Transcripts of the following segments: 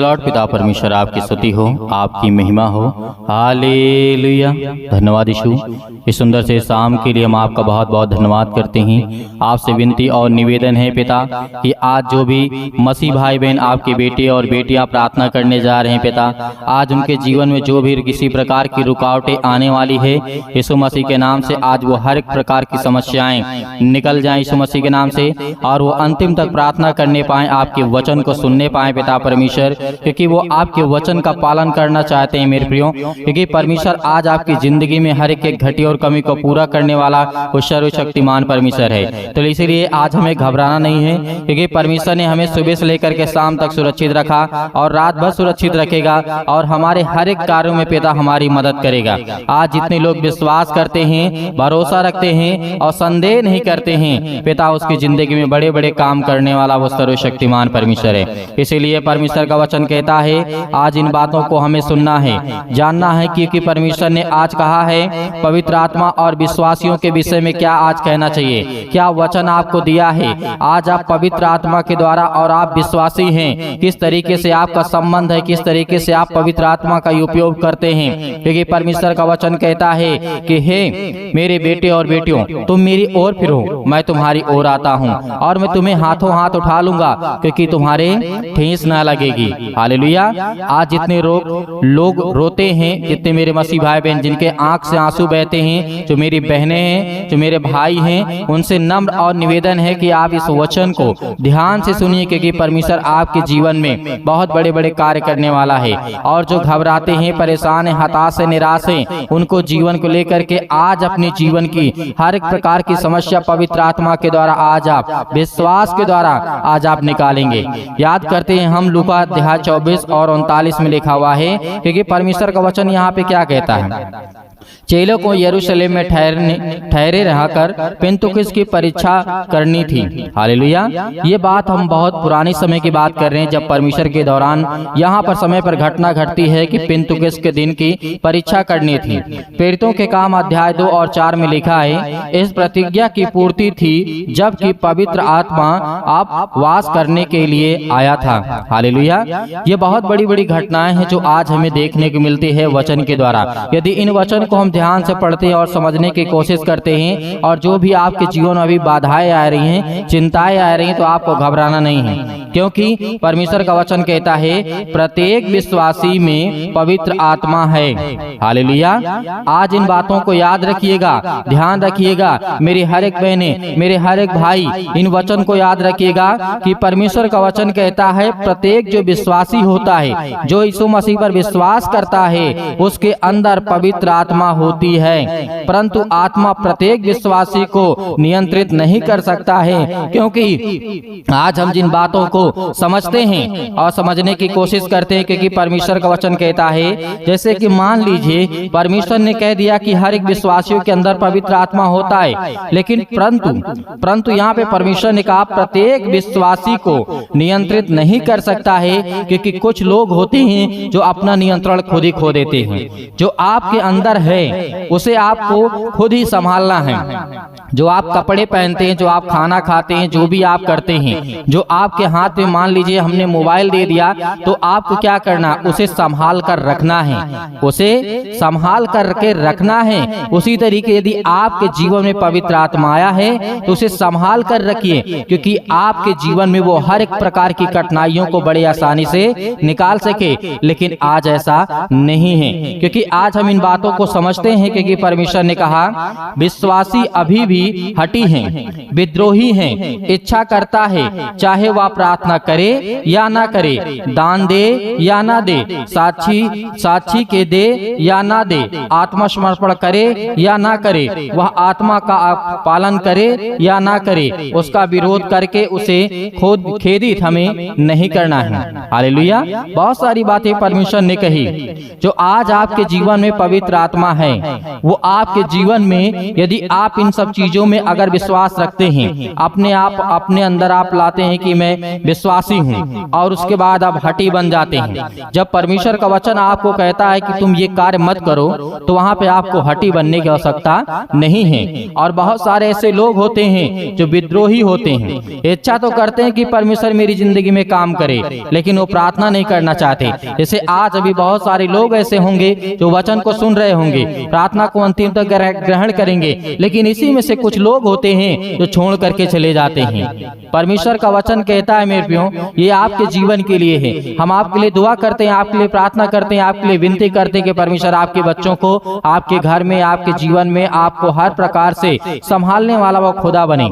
Lord. पिता परमेश्वर आपकी स्तुति हो, आपकी महिमा हो। हालेलुया। धन्यवाद यीशु, इस सुंदर से शाम के लिए हम आपका बहुत बहुत धन्यवाद करते हैं। आपसे विनती और निवेदन है पिता कि आज जो भी मसीह भाई बहन आपके बेटे और बेटियां प्रार्थना करने जा रहे हैं पिता, आज उनके जीवन में जो भी किसी प्रकार की रुकावटें आने वाली है, यीशु मसीह के नाम से आज वो हर एक प्रकार की समस्याएं निकल जाएं यीशु मसीह के नाम से, और वो अंतिम तक प्रार्थना करने पाएं, आपके वचन को सुनने पाएं पिता परमेश्वर, क्योंकि वो आपके वचन का पालन करना चाहते हैं मेरे प्रियो। क्योंकि परमेश्वर आज आपकी जिंदगी में हर एक घटी और कमी को पूरा करने वाला वो सर्वशक्तिमान परमेश्वर है। तो इसीलिए आज हमें घबराना नहीं है, क्योंकि परमेश्वर ने हमें सुबह से लेकर के शाम तक सुरक्षित रखा और रात भर सुरक्षित रखेगा, और हमारे हर एक कार्यों में पिता हमारी मदद करेगा। आज जितने लोग विश्वास करते हैं, भरोसा रखते हैं और संदेह नहीं करते हैं पिता, उसकी जिंदगी में बड़े बड़े काम करने वाला वो सर्वशक्तिमान परमेश्वर है। इसीलिए परमेश्वर का वचन कहता है आज इन बातों को हमें सुनना है, जानना है, क्योंकि परमेश्वर ने आज कहा है पवित्र आत्मा और विश्वासियों के विषय में क्या आज कहना चाहिए, क्या वचन आपको दिया है। आज आप पवित्र आत्मा के द्वारा और आप विश्वासी हैं, किस तरीके से आपका संबंध है, किस तरीके से आप पवित्र आत्मा का उपयोग करते हैं। क्योंकि परमेश्वर का वचन कहता है कि हे मेरे बेटे और बेटियों, तुम मेरी ओर फिरो, मैं तुम्हारी ओर आता हूँ और मैं तुम्हें हाथों हाथ उठा लूंगा, क्योंकि तुम्हारे ठेस न लगेगी। हालेलुया। आज जितने लोग रोते हैं, जितने मेरे मसीह भाई बहन जिनके आंख से आंसू बहते हैं, जो मेरी बहनें हैं, जो मेरे भाई हैं, उनसे नम्र और निवेदन है कि आप इस वचन को ध्यान से सुनिए, क्योंकि परमेश्वर आपके जीवन में बहुत बड़े बड़े कार्य करने वाला है। और जो घबराते हैं, परेशान हैं, हताश हैं, निराश हैं, उनको जीवन को लेकर के आज अपने जीवन की हर एक प्रकार की समस्या पवित्र आत्मा के द्वारा आज आप विश्वास के द्वारा आज आप निकालेंगे। याद करते हैं हम लूका अध्याय 24 और 39 में लिखा हुआ है, क्योंकि परमेश्वर का वचन यहाँ पे क्या कहता है, चेलों को यरूशलेम में ठहरे रहकर पेंतुकुस की परीक्षा करनी थी। हालेलुया। ये बात हम बहुत पुराने समय की बात कर रहे हैं, जब परमेश्वर के दौरान यहाँ पर समय पर घटना घटती है कि पेंतुकुस के दिन की परीक्षा करनी थी। प्रेरितों के काम अध्याय 2 और 4 में लिखा है, इस प्रतिज्ञा की पूर्ति थी जबकि पवित्र आत्मा आप वास करने के लिए आया था। हालेलुया। ये बहुत बड़ी बड़ी घटनाएं हैं जो आज हमें देखने को मिलती है वचन के द्वारा। यदि इन वचन को हम ध्यान से पढ़ते हैं और समझने की कोशिश करते हैं, और जो भी आपके जीवन में अभी बाधाएं आ रही हैं, चिंताएं आ रही हैं, तो आपको घबराना नहीं है, क्योंकि परमेश्वर का वचन कहता है प्रत्येक विश्वासी में पवित्र आत्मा है। हालेलुया। आज इन बातों को याद रखिएगा, ध्यान रखिएगा मेरी हर एक बहनें, मेरे हर एक भाई, इन वचन को याद रखिएगा कि परमेश्वर का वचन कहता है प्रत्येक जो विश्वासी होता है, जो यीशु मसीह पर विश्वास करता है, उसके अंदर पवित्र आत्मा होती है। परंतु आत्मा प्रत्येक विश्वासी को नियंत्रित नहीं कर सकता है, क्योंकि आज हम जिन बातों को समझते हैं और समझने की कोशिश करते हैं, क्योंकि परमेश्वर का वचन कहता है, जैसे कि मान लीजिए परमेश्वर ने कह दिया कि हर एक विश्वासियों के अंदर पवित्र आत्मा होता है, लेकिन परंतु यहाँ पे परमेश्वर ने कहा प्रत्येक विश्वासी को नियंत्रित नहीं कर सकता है, क्योंकि कुछ लोग होते हैं जो अपना नियंत्रण खुद ही खो देते हैं। जो आपके अंदर है उसे आपको खुद ही संभालना है। जो आप कपड़े पहनते हैं, जो आप खाना खाते हैं, जो भी आप करते हैं, जो आपके हाथ में मान लीजिए हमने मोबाइल दे दिया, तो आपको क्या करना, उसे संभाल कर रखना है, उसे संभाल करके रखना है। उसी तरीके यदि आपके जीवन में पवित्र आत्मा आया है तो उसे संभाल कर रखिए, क्योंकि आपके जीवन में वो हर एक प्रकार की कठिनाइयों को बड़ी आसानी से निकाल सके। लेकिन आज ऐसा नहीं है, क्योंकि आज हम इन बातों को समझते हैं, क्योंकि परमेश्वर ने कहा विश्वासी अभी भी हठी हैं, विद्रोही हैं, इच्छा करता है चाहे वह प्रार्थना करे या ना करे, दान दे या ना दे, साक्षी के दे या ना दे, आत्मसमर्पण करे या ना करे, वह आत्मा का पालन करे या ना करे, उसका विरोध करके उसे खुद खेदित हमें नहीं करना है। हालेलुया। बहुत सारी बातें परमेश्वर ने कही। जो आज आपके जीवन में पवित्र आत्मा है, है वो आपके जीवन में, यदि आप इन सब चीजों में अगर विश्वास रखते हैं, अपने अंदर आप लाते हैं कि मैं विश्वासी हूँ, और उसके बाद आप हठी बन जाते हैं। जब परमेश्वर का वचन आपको कहता है कि तुम ये कार्य मत करो, तो वहां पे आपको हठी बनने की आवश्यकता नहीं है। और बहुत सारे ऐसे लोग होते हैं जो विद्रोही होते हैं, इच्छा तो करते हैं कि परमेश्वर मेरी जिंदगी में काम करे, लेकिन वो प्रार्थना नहीं करना चाहते। जैसे आज अभी बहुत सारे लोग ऐसे होंगे जो वचन को सुन रहे होंगे, प्रार्थना को अंतिम तक ग्रहण करेंगे, लेकिन इसी में से कुछ लोग होते हैं जो छोड़ करके चले जाते हैं। परमेश्वर का वचन कहता है मेरे प्रियो, ये आपके जीवन के लिए है। हम आपके लिए दुआ करते हैं, आपके लिए प्रार्थना करते हैं, आपके लिए विनती करते हैं कि परमेश्वर आपके बच्चों को, आपके घर में, आपके जीवन में आपको हर प्रकार से संभालने वाला वो खुदा बने।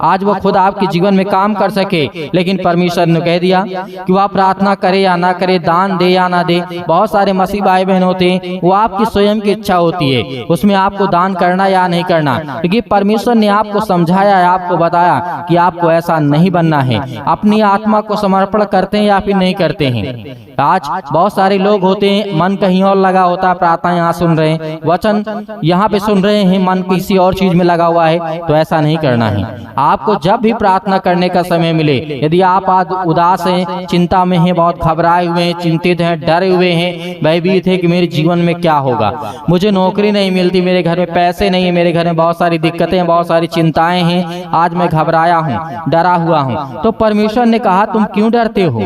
आज वो खुदा आपके जीवन में काम कर सके। लेकिन परमेश्वर ने कह दिया कि वह प्रार्थना करे या ना करे, दान दे या ना दे। बहुत सारे मसीह भाई बहन होते हैं, वो आपकी स्वयं की इच्छा होती है, उसमें आपको दान करना या नहीं करना, क्योंकि परमेश्वर ने आपको समझाया है, आपको बताया कि आपको ऐसा नहीं बनना है। अपनी आत्मा को समर्पण करते हैं या फिर नहीं करते हैं। आज बहुत सारे लोग होते हैं, मन कहीं और लगा होता है, प्रार्थना यहाँ सुन रहे हैं, वचन यहाँ पे सुन रहे हैं, मन किसी और चीज में लगा हुआ है, तो ऐसा नहीं करना है। आपको जब भी प्रार्थना करने का समय मिले, यदि आप आज उदास हैं, चिंता में हैं, बहुत घबराए हुए हैं, चिंतित हैं, डरे हुए हैं, भयभीत है कि मेरे जीवन में क्या होगा, मुझे नौकरी नहीं मिलती, मेरे घर में पैसे नहीं है, मेरे घर में बहुत सारी दिक्कतें, बहुत सारी चिंताएं हैं, आज मैं घबराया हूँ, डरा हुआ हूँ, तो परमेश्वर ने कहा तुम क्यों डरते हो,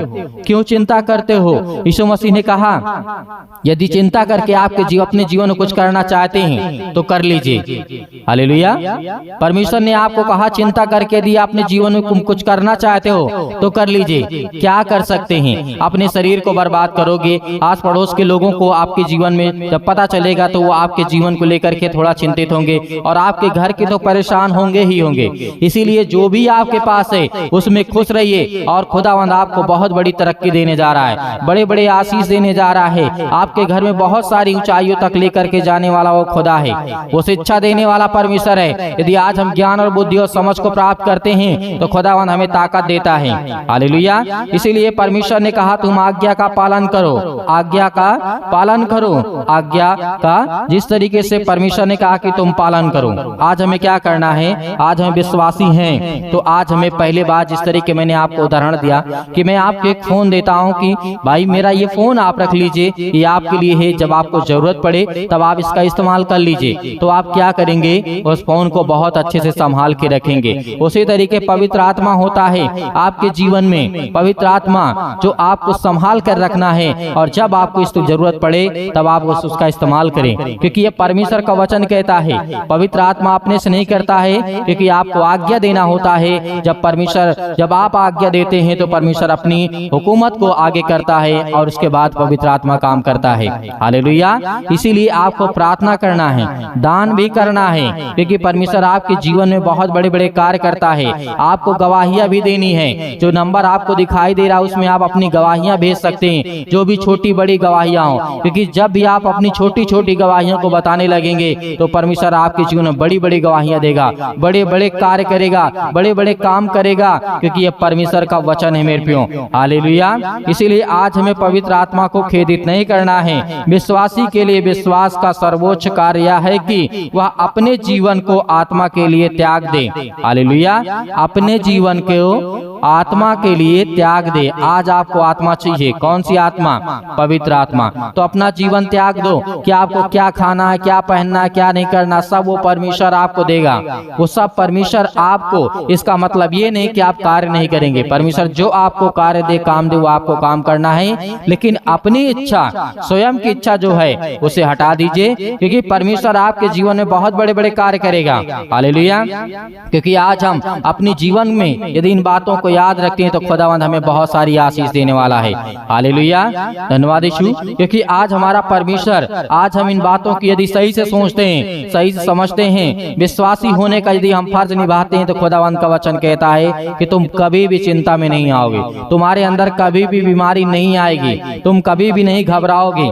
क्यों चिंता करते हो। यीशु मसीह ने कहा यदि चिंता करके आपके अपने जीवन में कुछ करना चाहते हैं तो कर लीजिए। हालेलुया। परमेश्वर ने आपको कहा चिंता करके यदि अपने जीवन में कुछ करना चाहते हो तो कर लीजिए। क्या कर सकते हैं? अपने शरीर को बर्बाद करोगे, आस पड़ोस के लोगों को आपके जीवन में जब पता चलेगा तो वो आपके जीवन को लेकर के थोड़ा चिंतित होंगे, और आपके घर के तो परेशान होंगे ही होंगे। इसीलिए जो भी आपके पास है उसमें खुश रहिए, और खुदावंद आपको बहुत बड़ी तरक्की देने जा रहा है, बड़े बड़े आशीष देने जा रहा है। आपके घर में बहुत सारी ऊंचाइयों तक लेकर के जाने वाला वो खुदा है, वो शिक्षा देने वाला परमेश्वर है। यदि आज हम ज्ञान और बुद्धि और समझ को प्राप्त करते हैं तो खुदावंद हमें ताकत देता है। हालेलुया। इसीलिए परमेश्वर ने कहा तुम आज्ञा का पालन करो, आज्ञा का पालन करो, आज्ञा का जिस तरीके से परमेश्वर ने कहा कि तुम पालन करो। आज हमें क्या करना है? आज हम विश्वासी हैं तो आज हमें पहले बात जिस तरीके मैंने आपको उदाहरण दिया कि मैं आपको एक फोन देता हूं कि भाई मेरा ये फोन आप रख लीजिए, ये आपके लिए है, जब आपको जरूरत पड़े तब आप इसका इस्तेमाल कर लीजिए। तो आप क्या करेंगे? उस फोन को बहुत अच्छे से संभाल के रखेंगे। उसी तरीके पवित्र आत्मा होता है आपके जीवन में, पवित्र आत्मा जो आपको संभाल कर रखना है, और जब आपको इसकी जरूरत पड़े तब आप उसका इस्तेमाल करें, क्योंकि ये परमेश्वर का वचन कहता है। पवित्र आत्मा अपने से नहीं करता है, क्योंकि आपको आज्ञा देना होता है। जब आप आज्ञा देते हैं तो परमेश्वर अपनी हुकूमत को आगे करता है, और उसके बाद पवित्र आत्मा काम करता है। हालेलुया। इसीलिए आपको प्रार्थना करना है, दान भी करना है, क्योंकि परमेश्वर आपके जीवन में बहुत बड़े बड़े कार्य करता है। आपको गवाहियां भी देनी है। जो नंबर आपको दिखाई दे रहा है उसमें आप अपनी गवाहियां भेज सकते हैं, जो भी छोटी बड़ी गवाहियां हो, क्योंकि जब भी आप अपनी छोटी छोटी गवाहियों को बताने लगेंगे तो परमेश्वर आपके जीवन में बड़ी बड़ी गवाहियां देगा, बड़े बड़े कार्य करेगा, बड़े बड़े काम करेगा, क्योंकि यह परमेश्वर का वचन है मेरे प्रियो। हालेलुया। इसीलिए आज हमें पवित्र आत्मा को खेदित नहीं करना है। विश्वासी के लिए विश्वास का सर्वोच्च कार्य यह है कि वह अपने जीवन को आत्मा के लिए त्याग दे। हालेलुया। अपने जीवन को आत्मा के लिए त्याग दे। आज आपको आत्मा चाहिए। कौन सी आत्मा? पवित्र आत्मा। तो अपना जीवन त्याग दो कि आपको क्या खाना है, क्या पहनना है, क्या नहीं करना, सब वो परमेश्वर आपको देगा। वो सब परमेश्वर आपको, इसका मतलब ये नहीं कि आप कार्य नहीं करेंगे। परमेश्वर जो आपको कार्य दे, काम दे, वो आपको काम करना है, लेकिन अपनी इच्छा, स्वयं की इच्छा जो है उसे हटा दीजिए, क्योंकि परमेश्वर आपके जीवन में बहुत बड़े बड़े कार्य करेगा। हालेलुया। क्योंकि आज हम अपने जीवन में यदि इन बातों को याद रखते हैं तो खुदावंद हमें बहुत सारी आशीष देने वाला है। हालेलुया। धन्यवाद यीशु। क्योंकि आज हमारा परमेश्वर, आज हम इन बातों की यदि सही से सोचते हैं, सही से समझते हैं, विश्वासी होने का यदि हम फर्ज निभाते हैं तो खुदावंद का वचन कहता है कि तुम कभी भी चिंता में नहीं आओगे, तुम्हारे अंदर कभी भी बीमारी नहीं आएगी, तुम कभी भी नहीं घबराओगे।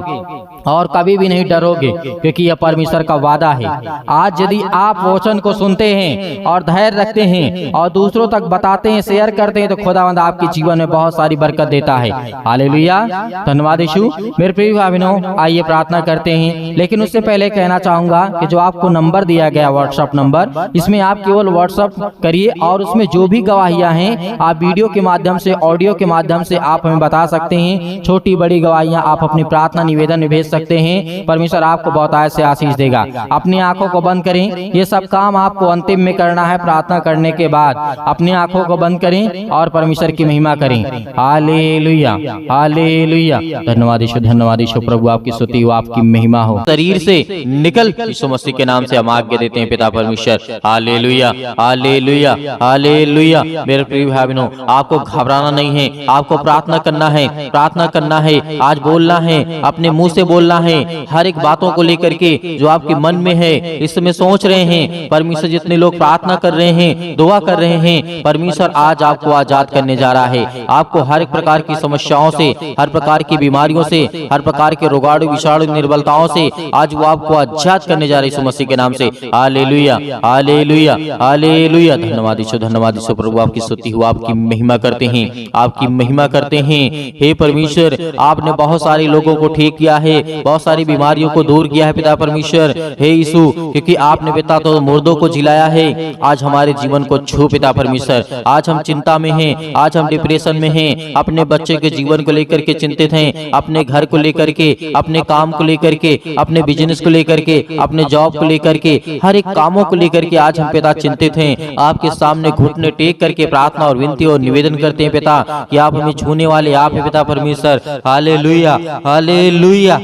और कभी भी नहीं डरोगे, क्योंकि यह परमेश्वर का वादा है। आज यदि आप वचन को सुनते हैं और धैर्य रखते हैं और दूसरों तक बताते हैं, शेयर करते हैं, तो खुदावंद आपके जीवन में बहुत सारी बरकत देता है। हालेलुया, धन्यवाद यीशु। मेरे प्रिय भाई बहनों, आइए प्रार्थना करते हैं। लेकिन उससे पहले कहना चाहूंगा कि जो आपको नंबर दिया गया व्हाट्सएप नंबर, इसमें आप केवल व्हाट्सएप करिए और उसमें जो भी गवाहियां हैं आप वीडियो के माध्यम से, ऑडियो के माध्यम से आप हमें बता सकते हैं। छोटी बड़ी गवाहियां आप अपनी प्रार्थना निवेदन में भेज सकते हैं। परमेश्वर आपको बहुत आयत से आशीष देगा। अपनी आंखों को बंद करें, ये सब काम आपको अंतिम में करना है। प्रार्थना करने के बाद अपनी आंखों को बंद करें और परमेश्वर की महिमा करें। हालेलुया, हालेलुया, धन्यवाद यीशु, धन्यवाद यीशु। प्रभु आपकी स्तुति हो, आपकी महिमा हो। शरीर से निकल, यीशु मसीह के नाम से हम आज्ञा देते हैं पिता परमेश्वर। Hallelujah, hallelujah, hallelujah. मेरे प्रिय भाई बहनों, आपको घबराना नहीं है, आपको प्रार्थना करना है, प्रार्थना करना है। आज बोलना है, अपने मुंह से बोलना है, हर एक बातों को लेकर के जो आपके मन में है, इस समय सोच रहे हैं। परमेश्वर जितने लोग प्रार्थना कर रहे हैं, दुआ कर रहे हैं, परमेश्वर आज आपको आजाद करने जा रहा है। आपको हर एक प्रकार की समस्याओं से, हर प्रकार की बीमारियों से, हर प्रकार के रोगाणु विषाणु निर्बलताओं से आज वो आपको आजाद करने जा रहे हैं यीशु मसीह के नाम से। हालेलुया, हालेलुया, हालेलुया, धन्यवाद यीशु, धन्यवाद यीशु। प्रभु आपकी स्तुति हो, आपकी महिमा करते हैं, आपकी महिमा करते हैं। हे परमेश्वर, आपने बहुत सारे लोगों को ठीक किया है, बहुत सारी बीमारियों को दूर किया है पिता परमेश्वर। हे यीशु, क्योंकि आपने पिता तो मुर्दों को जिलाया है। आज हमारे जीवन को छू पिता परमेश्वर। आज हम चिंता में हैं, आज हम डिप्रेशन में हैं, अपने बच्चे के जीवन को लेकर के चिंतित हैं, अपने घर को लेकर के, अपने काम को लेकर के, अपने बिजनेस को लेकर के, अपने जॉब को लेकर के, हर एक कामों को लेकर के आज हम पिता चिंतित हैं। आपके सामने घुटने टेक करके प्रार्थना और विनती और निवेदन करते हैं पिता कि आप हमें छूने वाले आप है पिता परमेश्वर। हालेलुया, हालेलुया,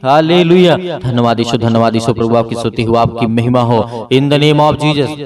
हालेलुया, धन्यवाद यीशु, धन्यवाद यीशु। प्रभु आपकी स्तुति हो, आपकी महिमा हो। In the name of Jesus,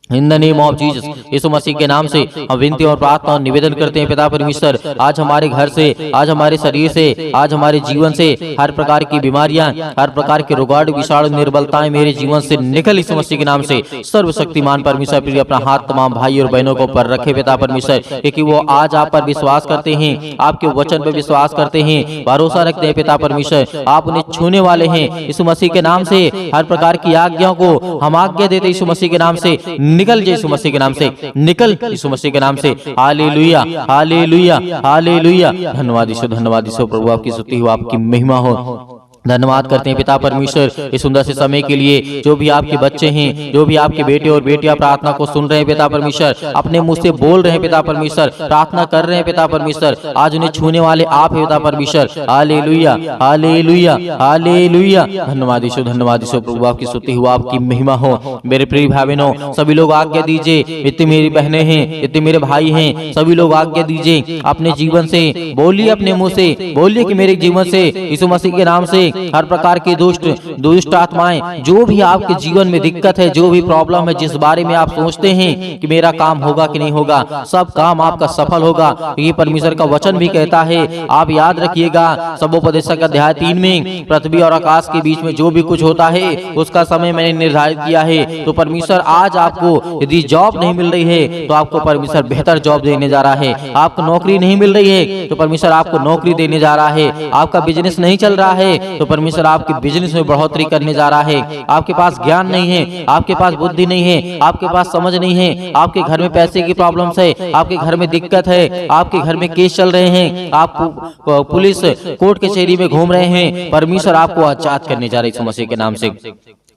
in the name of Jesus, Yeshu Masih के नाम से हम विनती और प्रार्थना और निवेदन करते हैं पिता परमेश्वर। आज हमारे घर से, आज हमारे शरीर से, आज हमारे जीवन से हर प्रकार की बीमारियां, हर प्रकार के रोगाणु विषाणु निर्बलताएं मेरे जीवन से निकल यीशु मसीह के नाम से। सर्वशक्तिमान परमेश्वर प्रिय अपना हाथ तमाम भाई और बहनों को पर रखे पिता परमेश्वर, क्योंकि वो आज आप पर विश्वास करते हैं, आपके वचन पर विश्वास करते हैं, भरोसा रखते हैं पिता परमेश्वर। आप उन्हें छूने वाले हैं यीशु मसीह के नाम से। हर प्रकार की आज्ञाओं को हम आज्ञा देते यीशु मसीह के नाम से, निकल जाए यीशु मसीह के नाम से, निकल यीशु मसीह के नाम से। हालेलुया, हालेलुया, हालेलुया, धन्यवाद यीशु, धन्यवाद यीशु। प्रभु आपकी स्तुति हो, आपकी महिमा हो। धन्यवाद करते हैं पिता परमेश्वर इस सुंदर से समय के लिए। जो भी आपके बच्चे हैं, जो भी आपके बेटे और बेटियां प्रार्थना को सुन रहे हैं पिता परमेश्वर, अपने मुंह से बोल रहे हैं पिता परमेश्वर, प्रार्थना कर रहे हैं पिता परमेश्वर, आज उन्हें छूने वाले आप हैं पिता परमेश्वर। हालेलुया, हालेलुया, हालेलुया, धन्यवाद यीशु, धन्यवाद यीशु। प्रभु आपकी स्तुति हो, आपकी महिमा हो। मेरे प्रिय भाई बहनों, सभी लोग आज्ञा दीजिए, इतनी मेरी बहनें हैं, इतने मेरे भाई हैं, सभी लोग आज्ञा दीजिए अपने जीवन से, बोलिए अपने मुंह से, बोलिए कि मेरे जीवन से यीशु मसीह के नाम से हर प्रकार की दुष्ट आत्माएं, जो भी आपके जीवन में दिक्कत है, जो भी प्रॉब्लम है, जिस बारे में आप सोचते हैं कि मेरा काम होगा कि नहीं होगा, सब काम आपका सफल होगा। ये परमेश्वर का वचन भी कहता है। आप याद रखिएगा, सबोपदेशक अध्याय 3 में पृथ्वी और आकाश के बीच में जो भी कुछ होता है उसका समय मैंने निर्धारित किया है। तो परमेश्वर आज आपको यदि जॉब नहीं मिल रही है तो आपको परमेश्वर बेहतर जॉब देने जा रहा है। आपको नौकरी नहीं मिल रही है तो परमेश्वर आपको नौकरी देने जा रहा है। आपका बिजनेस नहीं चल रहा है तो परमेश्वर आपके बिजनेस में बढ़ोतरी करने जा रहा है। आपके पास ज्ञान नहीं है, आपके पास बुद्धि नहीं है, आपके पास समझ नहीं है, आपके घर में पैसे की प्रॉब्लम्स है, आपके घर में दिक्कत है, आपके घर में केस चल रहे हैं, आप पुलिस कोर्ट कचहरी में घूम रहे हैं, परमेश्वर आपको आजाद करने जा रहे हैं यीशु मसीह के नाम से।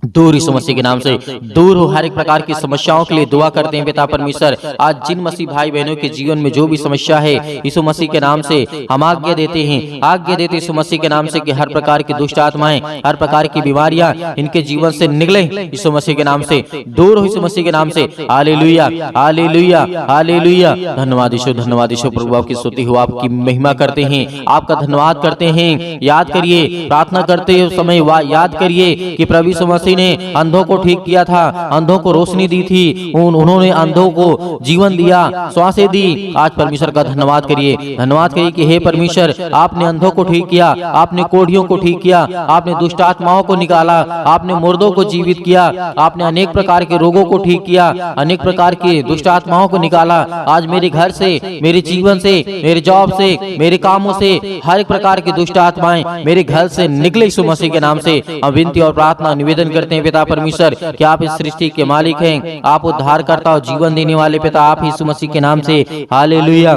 दूर यीशु मसीह के नाम से दूर हो हर एक प्रकार की समस्याओं के लिए दुआ करते हैं पिता परमेश्वर। आज जिन मसीह भाई बहनों के जीवन में जो भी समस्या है यीशु मसीह के नाम से हम आज्ञा देते हैं, आज्ञा देते यीशु मसीह के नाम से कि हर प्रकार की दुष्ट आत्माएं, हर प्रकार की बीमारियां इनके जीवन से निकले यीशु मसीह के नाम से, दूर हो यीशु मसीह के नाम से। हालेलुया, हालेलुया, हालेलुया, धन्यवाद यीशु, धन्यवाद यीशु। प्रभु आपकी स्तुति हो, आपकी महिमा करते हैं, आपका धन्यवाद करते हैं। याद करिए, प्रार्थना करते समय याद करिए कि प्रभु यीशु मसीह ने अंधों को ठीक किया था, अंधों को रोशनी दी थी, उन्होंने अंधों को जीवन दिया, श्वासें दी। आज परमेश्वर का धन्यवाद करिए, धन्यवाद करिए कि हे परमेश्वर, आपने अंधों को ठीक किया, आपने कोढ़ियों को ठीक किया, आपने दुष्ट आत्माओं को निकाला, आपने मुर्दों को जीवित किया, आपने अनेक प्रकार के रोगों को ठीक किया, अनेक प्रकार के दुष्ट आत्माओं को निकाला। आज मेरे घर से, मेरे जीवन से, मेरे जॉब से, मेरे कामों से हर एक प्रकार की दुष्ट आत्माएं मेरे घर से निकले यीशु मसीह के नाम से। हम विनती और प्रार्थना निवेदन करते हैं पिता परमेश्वर कि आप इस सृष्टि के मालिक हैं, आप उद्धारकर्ता और जीवन देने वाले पिता, आप यीशु मसीह के नाम से। Hallelujah,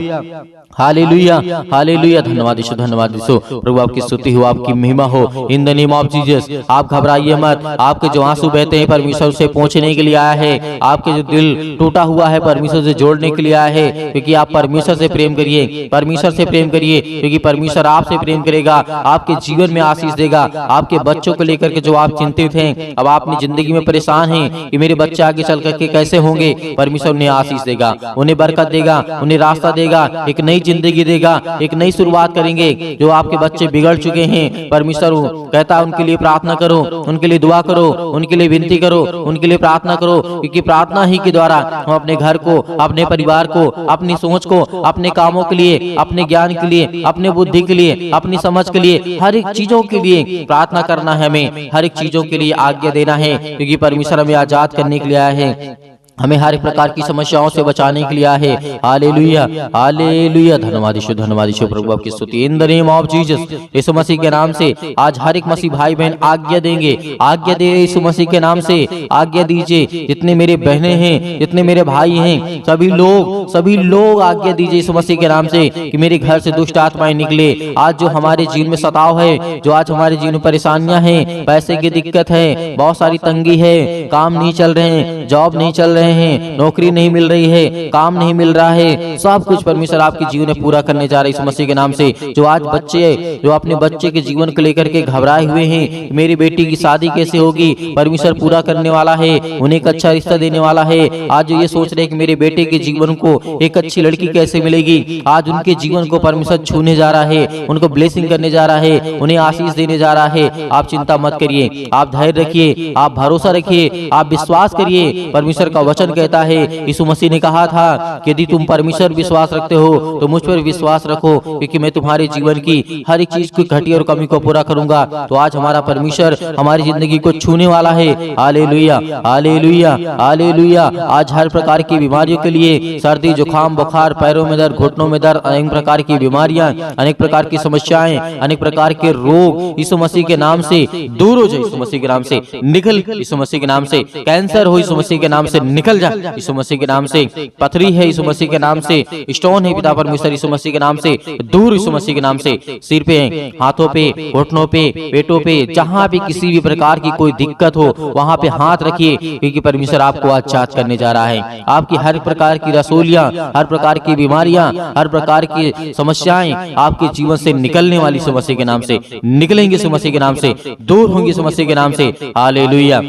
hallelujah, hallelujah. धन्यवाद यीशु, धन्यवाद यीशु। प्रभु आपकी स्तुति हो, आपकी महिमा हो। In the name of Jesus आप घबराइए मत। आपके जो आंसू बहते हैं परमेश्वर से पहुंचने के लिए आया है, आपके जो दिल टूटा हुआ है परमेश्वर से जोड़ने के लिए आया है, क्योंकि आप परमेश्वर से प्रेम करिए, परमेश्वर से प्रेम करिए, क्योंकि परमेश्वर आपसे प्रेम करेगा, आपके जीवन में आशीष देगा। आपके बच्चों को लेकर के जो आप चिंतित हैं, अब आप अपनी जिंदगी में परेशान हैं कि मेरे बच्चे आगे चल करके कैसे होंगे, परमेश्वर उन्हें आशीष देगा, उन्हें बरकत देगा, उन्हें रास्ता देगा, एक नई जिंदगी देगा, एक नई शुरुआत करेंगे। जो आपके बच्चे बिगड़ चुके हैं, परमेश्वर कहता है उनके लिए प्रार्थना करो, उनके लिए दुआ करो, उनके लिए विनती करो, उनके लिए प्रार्थना करो, क्योंकि प्रार्थना ही के द्वारा हम अपने घर को, अपने परिवार को, अपनी सोच को, अपने कामों के लिए, अपने ज्ञान के लिए, अपने बुद्धि के लिए, अपनी समझ के लिए, हर एक चीजों के लिए प्रार्थना करना है। हमें हर एक चीजों के लिए आज्ञा देना है, क्योंकि परमेश्वर हमें आजाद करने के लिए आया है, हमें हर एक प्रकार की समस्याओं से बचाने के लिए आया है। Hallelujah, hallelujah. धन्यवाद यीशु, धन्यवाद यीशु। प्रभु आपकी स्तुति। In the name of Jesus Yeshu Masih के नाम से आज हर एक मसीह भाई बहन आज्ञा देंगे, आज्ञा दे यीशु मसीह के नाम से आज्ञा दीजिए। जितने मेरे बहनें हैं, जितने मेरे भाई हैं, सभी लोग आज्ञा दीजिए यीशु मसीह के नाम से कि मेरे घर से दुष्ट आत्माएं निकले। आज जो हमारे जीवन में सताव है, जो आज हमारे जीवन में परेशानियां हैं, पैसे की दिक्कत है, बहुत सारी तंगी है, काम नहीं चल रहे हैं, जॉब नहीं चल रहे हैं, नौकरी नहीं मिल रही है, काम नहीं मिल रहा है, सब कुछ परमेश्वर आपके जीवन में पूरा करने जा रहे हैं इस मसीह के नाम से। जो आज बच्चे, जो अपने बच्चे के जीवन को लेकर के घबराए हुए हैं, मेरी बेटी की शादी कैसे होगी, परमेश्वर पूरा करने वाला है, उन्हें एक अच्छा रिश्ता देने वाला है। आज जो ये सोच रहे हैं कि मेरे बेटे के जीवन को एक अच्छी लड़की कैसे मिलेगी, आज उनके जीवन को परमेश्वर छूने जा रहा है, उनको ब्लेसिंग करने जा रहा है, उन्हें आशीष देने जा रहा है। आप चिंता मत करिए, आप धैर्य रखिए, आप भरोसा रखिए, आप विश्वास करिए। परमेश्वर का वचन कहता है, यीशु मसीह ने कहा था कि यदि तुम परमेश्वर विश्वास रखते हो तो मुझ पर विश्वास रखो, क्योंकि मैं तुम्हारे जीवन की हर एक चीज की घटी और कमी को पूरा करूंगा। तो आज हमारा परमेश्वर हमारी जिंदगी को छूने वाला है। Hallelujah, hallelujah, hallelujah. आज हर प्रकार की बीमारियों के लिए, सर्दी, जुकाम, बुखार, पैरों में दर्द, घुटनों में दर्द, अनेक प्रकार की बीमारियां, अनेक प्रकार की समस्याएं, अनेक प्रकार के रोग यीशु मसीह के नाम से दूर हो जाए, यीशु मसीह के नाम से निकल, यीशु मसीह के नाम से कैंसर हो, यीशु मसीह के नाम से निकल जा, यीशु मसीह के नाम से पथरी है, यीशु मसीह के नाम से स्टोन है, पिता परमेश्वर यीशु मसीह के नाम से दूर, यीशु मसीह के नाम से। सिर पे, हाथों पे, घुटनों पे, पेटों पे, जहां भी किसी भी प्रकार की कोई दिक्कत हो वहां पे हाथ रखिए, क्योंकि परमेश्वर आपको आजाद करने जा रहा है। आपकी हर प्रकार की रसोलियां, हर प्रकार की बीमारियां, हर प्रकार की समस्याएं आपके जीवन से निकलने वाली यीशु मसीह के नाम से निकलेंगे, यीशु मसीह के नाम से दूर होंगे, यीशु मसीह के नाम से। Hallelujah,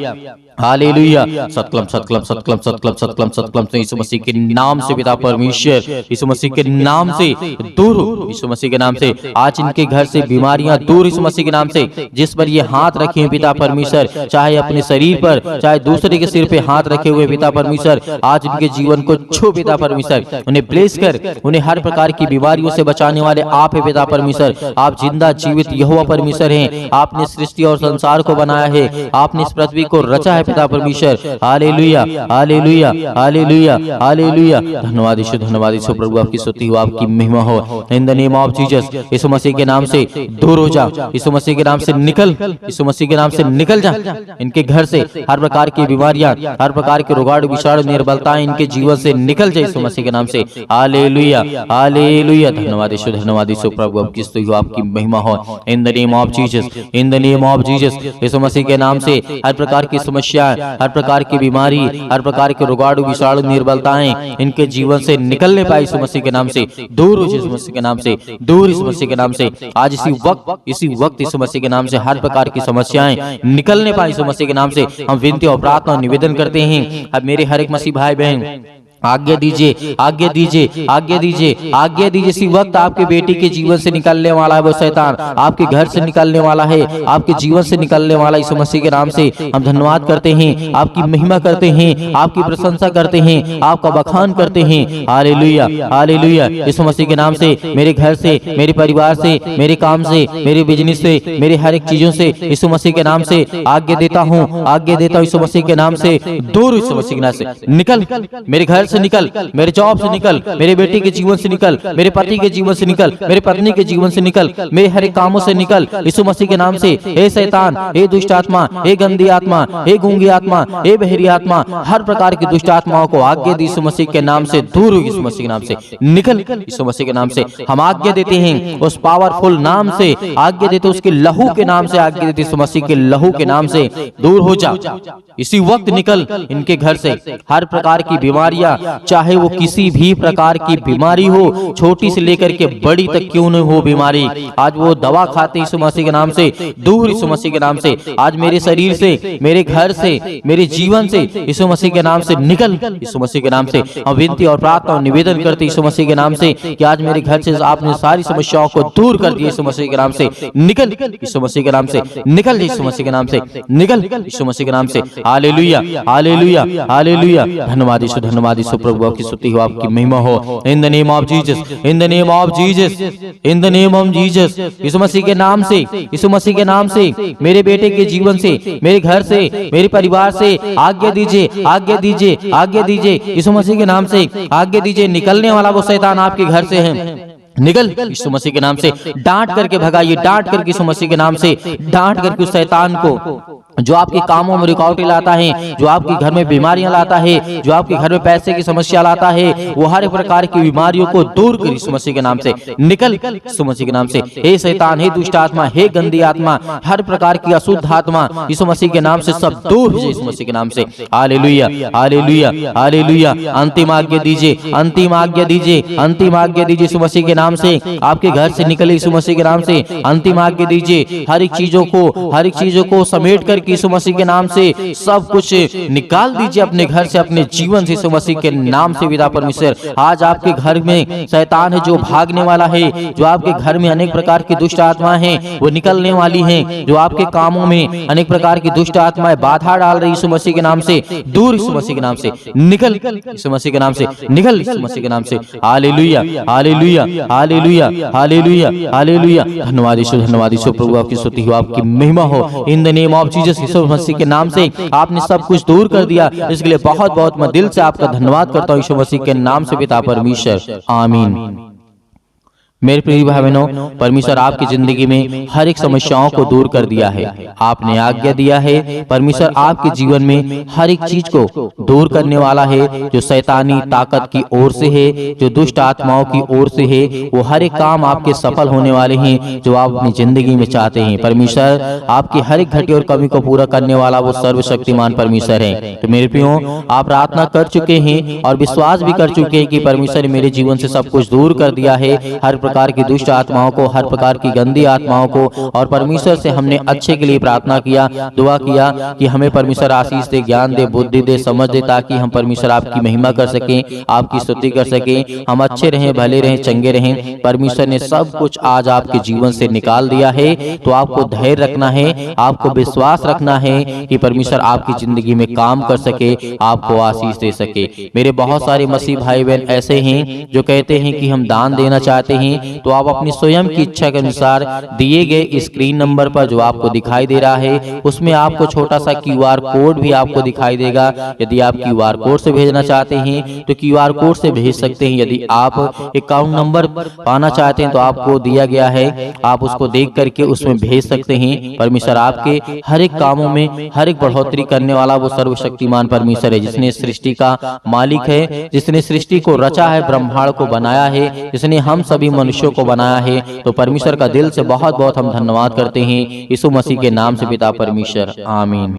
hallelujah. सतकलम, सतकलम, सतकलम, सतकलम, सतकलम, सतकलम। यीशु मसीह के नाम से पिता परमेश्वर यीशु मसीह के नाम से दूर हो, यीशु मसीह के नाम से। आज इनके घर से बीमारियां दूर, यीशु मसीह के नाम से। जिस पर ये हाथ रखे हैं पिता परमेश्वर, चाहे अपने शरीर पर, चाहे दूसरे के सिर पे हाथ रखे हुए पिता परमेश्वर, आज इनके जीवन को छू पिता परमेश्वर, उन्हें ब्लेस कर, उन्हें हर प्रकार की बीमारियों से बचाने वाले आप है पिता परमेश्वर। आप जिंदा जीवित यहोवा परमेश्वर हैं। आपने सृष्टि और संसार को बनाया है, आपने इस पृथ्वी को रचा है पिता परमेश्वर। Hallelujah, hallelujah, hallelujah, hallelujah. धन्यवाद यीशु, धन्यवाद यीशु। प्रभु आपकी स्तुति हो, आपकी महिमा हो। In the name of Jesus Yeshu Masih के नाम से दूर हो जा, यीशु मसीह के नाम से निकल, यीशु मसीह के नाम से निकल जा। इनके घर से हर प्रकार की बीमारियां, हर प्रकार के रोगाणु, विषाणु, निर्बलताएं इनके जीवन से निकल जाए यीशु मसीह के नाम से। Hallelujah, hallelujah. धन्यवाद यीशु, धन्यवाद यीशु। प्रभु आपकी स्तुति हो, आपकी महिमा हो। In the name of Jesus, in the name of Jesus Yeshu Masih के नाम से हर प्रकार की समस्या, हर प्रकार की बीमारी, हर प्रकार के रोगाणु, विषाणु, निर्बलताएं इनके जीवन से निकलने पाए यीशु मसीह के नाम से दूर हो, यीशु मसीह के नाम से दूर, यीशु मसीह के नाम से। आज इसी वक्त यीशु मसीह के नाम से हर प्रकार की समस्याएं निकलने पाए यीशु मसीह के नाम से। हम विनती और प्रार्थना और निवेदन करते हैं। अब मेरे हर एक मसीह भाई बहन आज्ञा दीजिए, आज्ञा दीजिए, आज्ञा दीजिए, आज्ञा दीजिए। इसी वक्त आपके बेटी के जीवन से निकलने वाला है वो शैतान, आपके घर से निकलने वाला है, आपके जीवन से निकलने वाला। यीशु मसीह के नाम से हम धन्यवाद करते हैं, आपकी महिमा करते हैं, आपकी प्रशंसा करते हैं, आपका बखान करते हैं। Hallelujah, hallelujah. यीशु मसीह के नाम से मेरे घर से, मेरे परिवार से, मेरे काम से, मेरे बिजनेस से, मेरे हर एक चीजों से यीशु मसीह के नाम से आज्ञा देता हूँ, आज्ञा देता हूँ। यीशु मसीह के नाम से दूर, यीशु मसीह के नाम से निकल, मेरे घर से निकल, मेरे जॉब से निकल, मेरे बेटे के जीवन से निकल, मेरे पति के जीवन से निकल, मेरे पत्नी के जीवन से निकल, मेरे हर एक कामों से निकल यीशु मसीह के नाम से। हे शैतान, हे दुष्ट आत्मा, हे गंदी आत्मा, हे गूंगी आत्मा, हे बहरी आत्मा, हर प्रकार की दुष्ट आत्माओं को आज्ञा दी यीशु मसीह के नाम से दूर हो, यीशु मसीह के नाम से निकल, यीशु मसीह के नाम से हम आज्ञा देते हैं। उस पावरफुल नाम से आज्ञा देते, उसके लहू के नाम से आज्ञा देते, यीशु मसीह के लहू के नाम से दूर हो जा। इसी वक्त निकल इनके घर से हर प्रकार की बीमारियां, चाहे वो किसी भी प्रकार की बीमारी हो, छोटी से लेकर के बड़ी तक क्यों न हो बीमारी, आज वो दवा खाते यीशु मसीह के नाम से दूर, यीशु मसीह के नाम से। आज मेरे शरीर से, मेरे घर से, मेरे जीवन से यीशु मसीह के नाम से निकल, यीशु मसीह के नाम से हम विनती और प्रार्थना और निवेदन करते यीशु मसीह के नाम से कि आज मेरे घर से आपने सारी समस्याओं को दूर कर दिया यीशु मसीह के नाम से निकल, यीशु मसीह के नाम से निकल, यीशु मसीह के नाम से निकल, यीशु मसीह के नाम से। Hallelujah, hallelujah, hallelujah. धन्यवाद यीशु, धन्यवाद यीशु प्रभु, आपकी स्तुति हो, आपकी महिमा हो। In the name of Jesus, in the name of Jesus, in the name of Jesus. Yeshu Masih के नाम से, यीशु मसीह के नाम से मेरे बेटे के जीवन से, मेरे घर से, मेरे परिवार से आज्ञा दीजिए, आज्ञा दीजिए, आज्ञा दीजिए यीशु मसीह के नाम से आज्ञा दीजिए। निकलने वाला वो शैतान आपके घर से है, निकल यीशु मसीह के नाम से। डांट करके भगाइए, डांट करके यीशु मसीह के नाम से डांट करके उस शैतान को जो आपके कामों में रुकावटें लाता है, जो आपके घर में बीमारियां लाता है, जो आपके घर में पैसे की समस्या लाता है, वो हर प्रकार की बीमारियों को दूर कर यीशु मसीह के नाम से निकल, यीशु मसीह के नाम से। हे शैतान, हे दुष्ट आत्मा, हे गंदी आत्मा, हर प्रकार की अशुद्ध आत्मा यीशु मसीह के नाम से सब दूर हो यीशु मसीह के नाम से। Hallelujah, hallelujah, hallelujah. अंतिम आज्ञा दीजिए, अंतिम आज्ञा दीजिए, अंतिम आज्ञा दीजिए यीशु मसीह के नाम से। आपके घर से निकले यीशु मसीह के नाम से अंतिम आज्ञा दीजिए। हर एक चीजों को, हर एक चीजों को समेट कर यीशु मसीह के नाम से सब कुछ निकाल दीजिए अपने घर से, अपने जीवन से यीशु मसीह के नाम से। पिता परमेश्वर, आज आपके घर में शैतान है जो भागने वाला है, जो आपके घर में अनेक प्रकार की दुष्ट आत्माएं हैं वो निकलने वाली हैं, जो आपके कामों में अनेक प्रकार की दुष्ट आत्माएं बाधा डाल रही यीशु मसीह के नाम से दूर, यीशु मसीह के नाम से निकल, यीशु मसीह के नाम से निकल, यीशु मसीह के नाम से। Hallelujah, hallelujah, hallelujah, hallelujah, hallelujah. धन्यवाद यीशु, धन्यवाद यीशु प्रभु, आपकी स्तुति हो, आपकी महिमा हो। In the name of Jesus, Yeshu Masih के नाम से आपने सब कुछ दूर कर दिया, इसके लिए बहुत बहुत मैं दिल से आपका धन्यवाद करता हूँ यीशु मसीह के नाम से पिता परमेश्वर, आमीन। मेरे प्रिय भाई बहनों, परमेश्वर आपकी जिंदगी में हर एक समस्याओं को दूर कर दिया है, आपने आज्ञा दिया है। परमेश्वर आपके जीवन में हर एक चीज को दूर करने वाला है, जो शैतानी ताकत की ओर से है, जो दुष्ट आत्माओं की ओर से है, वो हर एक काम आपके सफल होने वाले हैं जो आप अपनी जिंदगी में चाहते हैं। परमेश्वर आपकी हर एक घटी और कमी को पूरा करने वाला वो सर्वशक्तिमान परमेश्वर है। तो मेरे प्रियो, आप प्रार्थना कर चुके हैं और विश्वास भी कर चुके हैं कि परमेश्वर ने मेरे जीवन से सब कुछ दूर कर दिया है, हर प्रकार की दुष्ट आत्माओं को, हर प्रकार की गंदी आत्माओं को। और परमेश्वर से हमने अच्छे के लिए प्रार्थना किया, दुआ किया कि हमें परमेश्वर आशीष दे, ज्ञान दे, बुद्धि दे, समझ दे, ताकि हम परमेश्वर आपकी महिमा कर सकें, आपकी स्तुति कर सकें, हम अच्छे रहें, भले रहें, चंगे रहें। परमेश्वर ने सब कुछ आज आपके जीवन से निकाल दिया है, तो आपको धैर्य रखना है, आपको विश्वास रखना है कि परमेश्वर आपकी जिंदगी में काम कर सके, आपको आशीष दे सके। मेरे बहुत सारे मसीह भाई बहन ऐसे हैं जो कहते हैं कि हम दान देना चाहते हैं, तो आप अपनी स्वयं की इच्छा के अनुसार दिए गए स्क्रीन नंबर पर जो आपको दिखाई दे रहा है, उसमें आपको छोटा सा QR कोड भी आपको दिखाई देगा। यदि आप QR कोड से भेजना चाहते हैं तो QR कोड से भेज सकते हैं। यदि आप अकाउंट नंबर पाना चाहते हैं तो आपको दिया गया है, आप उसको देख करके उसमें भेज सकते हैं। परमेश्वर आपके हर एक कामों में हर एक बढ़ोतरी करने वाला वो सर्वशक्तिमान परमेश्वर है, जिसने सृष्टि का मालिक है, जिसने सृष्टि को रचा है, ब्रह्मांड को बनाया है, जिसने हम सभी मनुष्यों को बनाया है। तो परमेश्वर का दिल से बहुत बहुत हम धन्यवाद करते हैं यीशु मसीह के नाम से पिता परमेश्वर, आमीन।